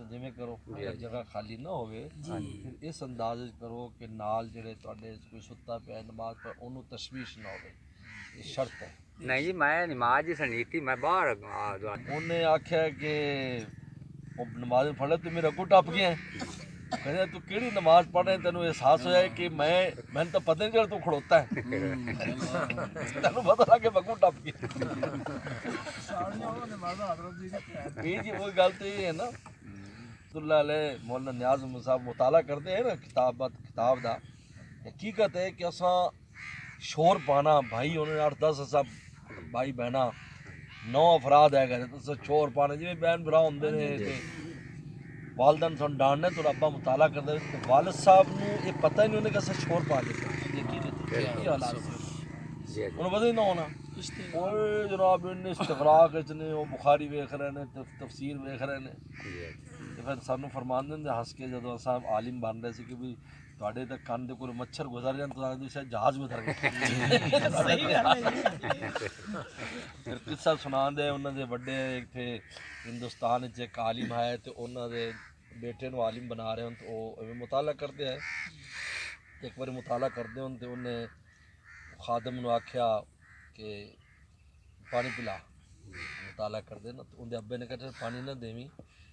जिमें करो अगर जगह खाली ना होवे फिर इस अंदाज करो कि नाल जेड़े तुहाडे कोई सुत्ता पिया नमाज पर ओनू तशवीश ना होवे, ये शर्त है। नहीं जी मैं नमाज ही सनी थी, मैं बाहर उन्हें आख्या कि नमाज पढ़े तू मेरे अगू टप गया कहते तू केड़ी नमाज पढ़ रहे तेन एहसास होया कि मैंने तो पता नहीं चल तू खड़ोता है तेन पता लगे मैं अगू टप गया जी वो गल तो ये है ना मौलाना न्याज साहब मुताला करते हैं ना किताब का हकीकत है कि असा शोर पाना भाई उन्होंने 8-10 असा भाई बहना 9 अफराद है घर तो शोर पाना जिमें बहन भरा होंगे ने वालदन सन डांडने तो अब्बा मुताला करते वालिद साहब को ये पता ही नहीं उन्हें कैसे शोर पा देते उन्हें पता ही ना होना जनाब इन्हें इस्तगराक इतने वो बुखारी वेख रहे ने तफसीर वेख रहे ने तो फिर सानू फरमान देंगे हस के जो असा आलिम बन रहे थे कि भी ਤੁਹਾਡੇ ਤਾਂ ਕੰਨ ਦੇ ਕੋਲ ਮੱਛਰ ਗੁਜ਼ਰ ਜਾਣ ਤਾਂ ਤੁਸੀਂ ਸ਼ਾਇਦ ਜਹਾਜ਼ ਗੁਜ਼ਰ ਗਏ ਸਹੀ ਗੱਲ ਹੈ ਫਿਰ ਕਿੱਸਾ ਸੁਣਾਉਂਦੇ ਉਹਨਾਂ ਦੇ ਵੱਡੇ ਇੱਥੇ ਹਿੰਦੁਸਤਾਨ ਵਿੱਚ ਇੱਕ ਆਲਿਮ ਹੈ ਤੇ ਉਹਨਾਂ ਦੇ ਬੇਟੇ ਨੂੰ ਆਲਿਮ ਬਣਾ ਰਹੇ ਹਨ ਤੇ ਉਹ ਐਵੇਂ ਮੁਤਾਲਾ ਕਰਦੇ ਹੈ ਇੱਕ ਵਾਰੀ ਮੁਤਾਲਾ ਕਰਦੇ ਹਨ ਤੇ ਉਹਨੇ ਖਾਦਮ ਨੂੰ ਆਖਿਆ ਕਿ ਪਾਣੀ ਪਿਲਾ ਮੁਤਾਲਾ ਕਰਦੇ ਨਾ ਤੇ ਉਹਦੇ ਅੱਬੇ ਨੇ ਕਿਹਾ ਪਾਣੀ ਨਾ ਦੇਵੀਂ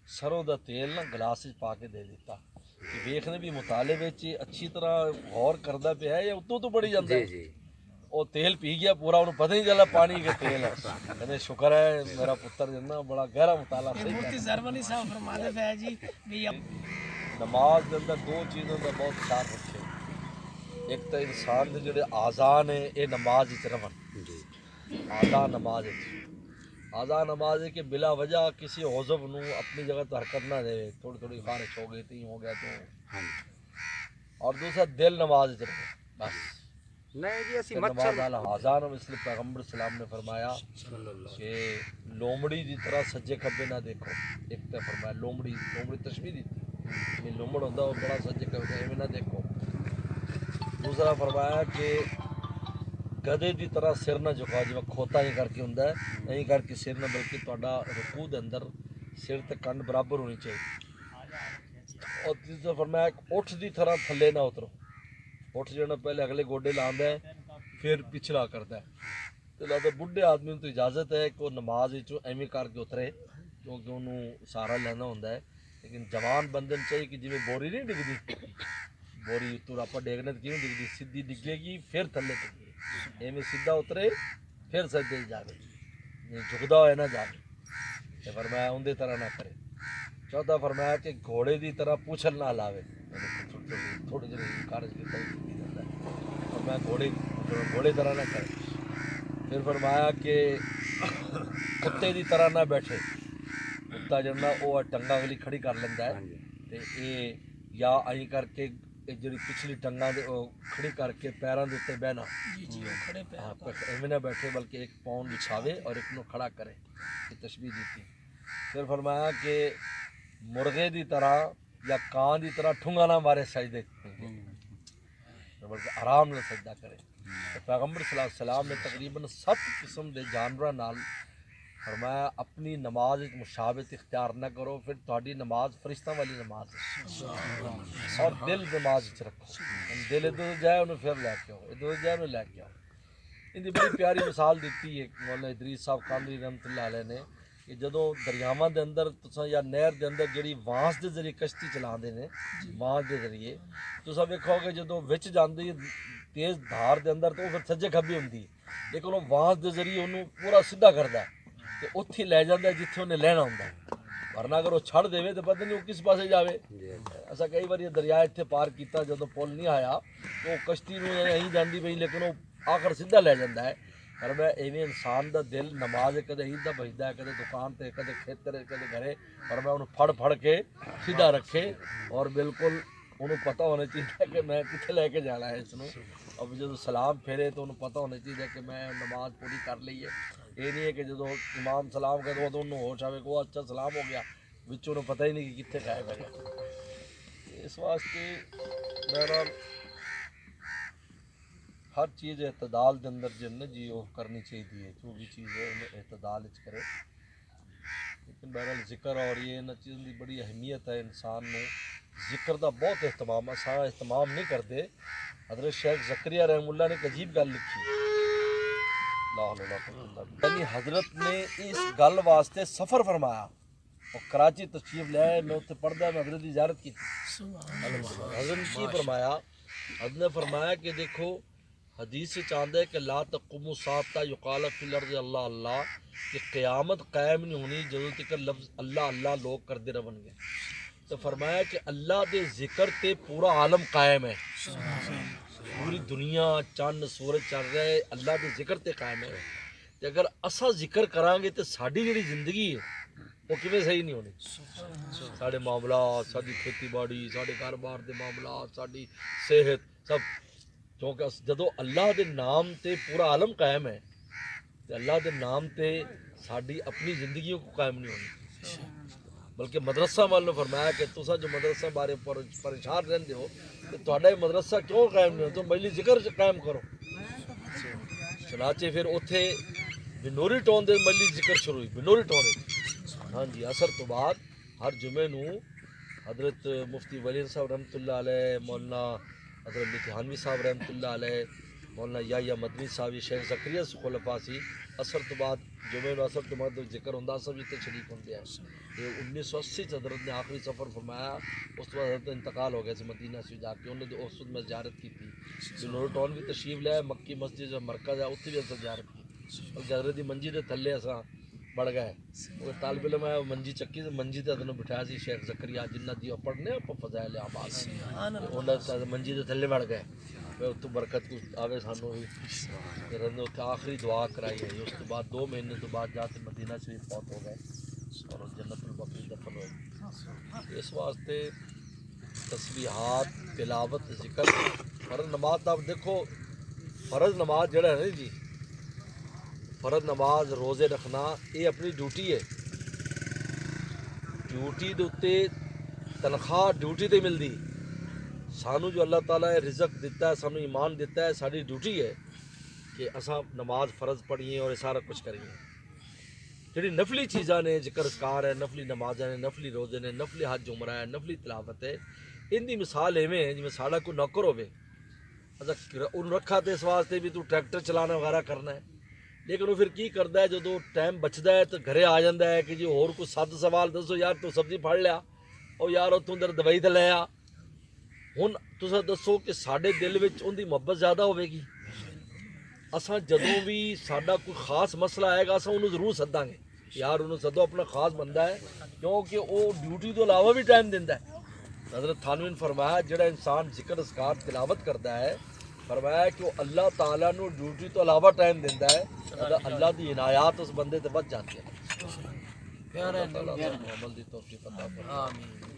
ਸਰੋਂ ਦਾ ਤੇਲ ਨਾ ਗਲਾਸ ਵਿੱਚ ਪਾ ਕੇ ਦੇ ਦਿੱਤਾ कि वेखने भी मुताले विच अच्छी तरह गौर करता पिया या उतों तो बड़ी जाता है वो तेल पी गया पूरा उन्हें पता ही नहीं चला पानी के तेल है कहते शुक्र है मेरा पुत्र जिन्ना बड़ा गहरा मुताला नमाज के अंदर 2 चीज़ों का बहुत ख्याल रखे एक तो इंसान के जोड़े आज़ान है ये नमाज रवन आज़ा नमाज आज़ा नमाज है कि बिला वजह किसी औज़ब नू अपनी जगह तो हरकत ना दे थोड़ी थोड़ी खारिश हो गई थी हो गया तो और दूसरा दिल नमाज रहे बस नहीं जी ऐसी नमाज वाला आज़ान इसलिए पैगम्बर सलाम ने फरमाया कि लोमड़ी की तरह सज्जे खब्बे ना देखो एक तो फरमाया लोमड़ी तशबीह दी ये लोमड़ होता है बड़ा सज्जे खब्बे एवं ना देखो दूसरा फरमाया कि गधे की तरह सिर ना झुकाओ जिवें खोता ही करके होंदा है नहीं करके सिर ना बल्कि तुहाडा रुकू दे अंदर सिर ते कंड बराबर होनी चाहिए और तीसरा फरमाया उठ की तरह थले ना उतरो उठ जो पहले अगले गोडे लांदा है फिर पिछला करता है तो लगता बुढ़े आदमी को इजाज़त है कि वो नमाज एवं करके उतरे क्योंकि उन्होंने सहारा लेना होंदा है लेकिन जवान बंदे चाहिए कि जिवें बोरी नहीं डिगदी बोरी उत्तों आप डेगने तो क्यों डिगदी सीधी डिगेगी फिर थले डिगेगी एवं सीधा उतरे फिर सजदे जाए झुकदा हो ना जाए तो फरमाया उनकी तरह ना करे चौथा फरमाया कि घोड़े की तरह पूछल ना लावे थोड़ी जी कारज फरमाया घोड़े तरह ना करे फिर फरमाया कि कुत्ते की तरह ना बैठे कुत्ता जरा वो टंगा अगली खड़ी कर लेंदा है तो ये या आई करके जी पिछली टंगा खड़ी करके पैरों के उत्ते बहना एवं ना बैठे बल्कि एक पाँव बिछावे और एक नू खड़ा करे ये तशबीह दी थी फिर फरमाया कि मुर्गे की तरह या कां की तरह ठुंगा ना मारे सजदे बल्कि आराम से सजदा करे तो पैगम्बर सल्लल्लाहु अलैहि वसल्लम ने तकरीबन 7 किस्म के जानवरों नाल फरमाया अपनी नमाज मुशाबत इख्तियार न करो फिर थोड़ी नमाज फरिश्ता वाली नमाज है और दिल नमाज रखो दिल इधर जाए उन्हें फिर लैके आओ इधर जाए उन्हें लैके आओ इनकी बड़ी प्यारी मिसाल दी है मौलाना इदरीस साहब कादरी रहमतुल्लाह अलैह ने कि जदों दरियावां के अंदर तुसां या नहर के अंदर जी वांस के जरिए कश्ती चलाते हैं वांस के जरिए तुसां वेखोगे जदों विच जाती तेज़ धार के अंदर तो फिर सज्जे खब्बे होंगी लेकिन वो वांस के जरिए उन्होंने पूरा सीधा करता है तो उत्थे लै जाता जिथे उन्हें लैना होंगे वरना अगर वो छड़ देवे तो पता नहीं वो किस पासे जाए असा कई बार दरिया इतने पार किया जो पुल नहीं आया तो कश्ती अं जाती पई लेकिन वो आखिर सीधा लै जाता है पर मैं इवें इंसान का दिल नमाज कदे ईदा बजदा है कदे दुकान पर कदे खेतर कदे घरे पर मैं उन्हें फड़ के सीधा रखे और बिल्कुल उन्होंने पता होना चाहिए कि मैं कितने लैके जाना है इसनों अब जो सलाम फेरे तो उन्हें पता होना चाहिए कि मैं नमाज पूरी कर ली है ये नहीं है कि जो इमाम सलाम करे तो उन्होंने होश आवे को अच्छा सलाम हो गया बिच उन्हें पता ही नहीं कि कितने गायब है इस वास्ते बहरहाल हर चीज़ एतदाल के अंदर जो जी वो करनी चाहिए जो भी चीज़ है उन्हें एतदाल करे लेकिन बहरहाल जिक्र और ये इन चीज़ों की बड़ी अहमियत है इंसान में जिक्र का बहुत एहतमाम असा एहतमाम नहीं करते। हज़रत शेख ज़करिया रहमुल्लाह ने एक अजीब गल लिखी यानी हज़रत ने इस गल वास्ते सफ़र फरमाया और कराची तशरीफ ले आए। मैं उत्थे पढ़दा मैं हज़रत की ज़ियारत की हज़रत ने की फरमाया हज़रत ने फरमाया कि देखो हदीस से चाहता है कि ला तक़ुमु साता युकाल फिल अर्ज़ अल्लाह अल्लाह कि क़यामत कायम नहीं होनी जदों तक लफ्ज़ अल्लाह अल्लाह लोग करते रहणगे। तो फरमाया कि अल्लाह के जिक्र ते पूरा आलम कायम है, पूरी दुनिया चंद सूरज चल रहा है अल्लाह के जिक्र ते कायम है। तो अगर असा जिक्र करांगे तो साड़ी जिहड़ी जिंदगी है वो किवें सही नहीं होनी। साढ़े मामलात साड़ी खेती बाड़ी साढ़े कारोबार के मामलात साड़ी सेहत सब, क्योंकि जदों अल्लाह के नाम ते पूरा आलम कायम है तो अल्लाह के नाम ते साड़ी अपनी जिंदगी को कायम नहीं होनी। बल्कि मदरसा वालों ने फरमाया कि तुसा जो मदरसा बारे परेशान रहते हो तो तुहाडा ये मदरसा क्यों कायम नहीं हो, तुम मजलिस जिक्र कायम करो। चनाचे फिर उत्थे बिनोरी टाउन दे मजलिस जिक्र शुरू हुई बिनोरी टाउन। हाँ जी, असर तो बाद हर जुमे नूं हजरत मुफ्ती वली साहब रहमतुल्लाह अलैह, मौलाना हजरत लुधियानवी साहब रहमतुल्लाह अलैह, मौलाना याया मदनी साहब, शेख ज़करिया खुलफा सी असर तो बाद जुमे नूं असर तो बाद जिक्र हुंदा सब जिते शरीक होंदे हैं। ये 1980 च हजरत ने आखिरी सफ़र फरमाया, उस तो बाद हजरत इंतकाल हो गया से मदीना से जाके उन्हें तो उस मैं ज़ियारत की थी। बिनोरी टाउन भी तशरीफ लिया, मक्की मस्जिद जो मरकज़ है उत्थे भी अस ज़ियारत की और हजरत की मंजी के थल्ले असा बढ़ गए। वो तालिब इल्म है मंजी चक्की से मंजी ते अदनों बिठाया सी शेख ज़करिया जिन्ना दी पढ़ने आप फज़ाइल आबाद उन्हें मंजी के थल्ले बढ़ गए उत्तों बरकत को आवे सानू भी फिर उत्थे आखिरी दुआ कराई है। उस तो बाद 2 महीने तो बाद जाके मदीना शरीफ फौत हो गए और जन्नतुल बक़ी दफन हुए। इस वास्ते तस्बीहात तिलावत जिक्र फ़र्ज नमाज आप देखो, फ़र्ज नमाज जड़ा है ना जी, फ़र्ज नमाज रोज़े रखना ये अपनी ड्यूटी है। ड्यूटी के उत्ते तनख्वाह ड्यूटी ते मिलती। सानू जो अल्लाह ताला ने रिज़क दिता है, सानू ईमान दिता है, साड़ी ड्यूटी है कि असा नमाज फ़र्ज पढ़िए और सारा कुछ करिए। जिहड़ी नफली चीज़ां ने जिक्र कार है, नफली नमाज़ां ने, नफली रोज़े ने, नफली हज उमरा है, नफली तिलावत है, इनकी मिसाल इवें है जिवें साड़ा कोई नौकर होवे अच्छा उन रखा तो इस वास्ते भी तू ट्रैक्टर चलाना वगैरह करना है, लेकिन वो फिर की करता है जो टाइम बचता है तो घरे आ जाता है कि जी होर कोई 7 सवाल दसो यार तू सब्जी फड़ लिया और यार उतों अंदर दवाई तो ले आ। हुण तुसां दसो कि साडे दिल विच उनकी मुहब्बत ज़्यादा होगी। असां जदों भी साडा कोई खास मसला आएगा असां उन्होंने जरूर सद्दांगे यार उन्होंने सदो अपना खास बंदा है क्योंकि वो ड्यूटी तो अलावा भी टाइम दिंदा है। हज़रत थानवी ने फरमाया जिहड़ा इंसान जिक्र अस्कार तिलावत करता है फरमाया कि वो अल्लाह ताला नू ड्यूटी तो अलावा टाइम दिंदा है, अल्लाह की इनायात उस बंदे ते वध जाती है। अल्लाह ताला अमल दी तौफीक अता फरमाए।